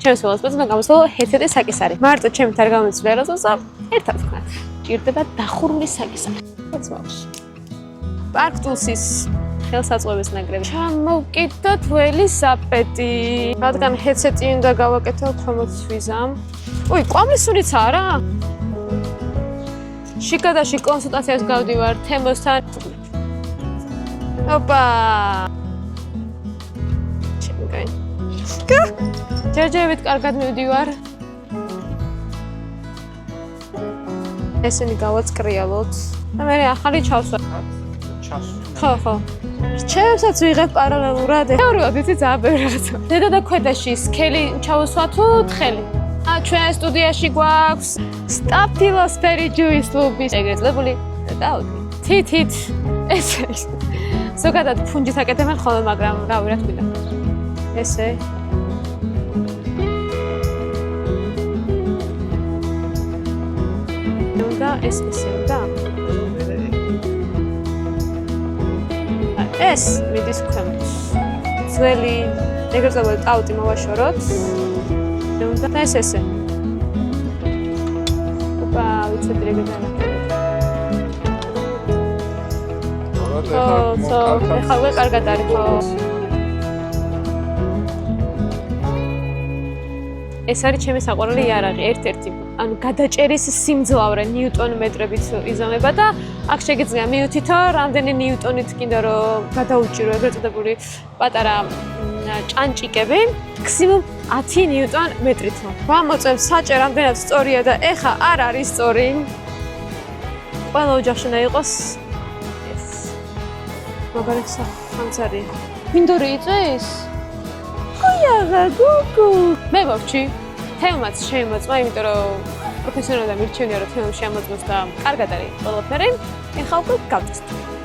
ჩემს ველოსიპედს უნდა გამოსვლო ჰედსეტის საკისარი. მარტო ჩემით არ გამოცვლია როდესაც ერთად ვქნათ. ჭირდება დახურული საკისარი. მოწმობს. პარკტულსის ხელსაწყოების ნაკრები. ჩამოვკიდოთ ველისაპედი. რადგან ჰედსეტი უნდა გავაკეთო ქვემოთვიზამ. უი, კვამლისუნიცაა რა? შიგადაში კონსულტაციას გავდივარ თემოსთან. ოპა. ჩემგან. ჯერჯერობით კარგად მივდივარ. ესენი გავაწკრიალოთ. და მე ახალი ჩავსვა. ხო. ჩემსაც ვიღებ პარალელურად. თეორიულად იცი ძალიან ბევრი რაღაცა. ზედა და ქვედაში სქელი ჩავსვა თუ თხელი? ჩვენ სტუდიაში გვაქვს სტაფილოსფერი ჯუის ლუბის ეგრეთლებული დაუდი. თითით ესე ზოგადად ფუნჯის აკეთებენ ხოლმე, მაგრამ რა ვირად მინდა. ესე და ესე და ეს მიდის ქვემოთ. ძველი ეგრეთლებული ტაუტი მოვაშოროთ. და ესე. ოპა, ვიცით რეგენა. ხო, ეხლა კარგად არის ხო? ეს არის ჩემი საყვარელი იარაღი, ერთ-ერთი. ანუ გადაჭერის სიმძლავრე ნიუტონ მეტრებით იზომება და აქ შეგიძლია მიუთითო, რამდენი ნიუტონით კიდე რომ გადაუჭირო ეგრეთ წოდებული პატარა ჭანჭიკები, მაქსიმუმ 10 ნიუტონ მეტრით. გამოწევს საჭე რამდენად სწორია და ეხა არ არის სწორი. ყველა ოჯახში უნდა იყოს ეს. მაგალითად ხანძარი. მინდორი იწვის? ხოიაღა გუგუ. მე მოვჩი. თემაც შემოწმა, იმიტომ რომ პროფესიონალად მირჩენია რომ თემში ამოწმოს და კარგად არის ყველაფერი. ეხლა უკვე გავწესდი.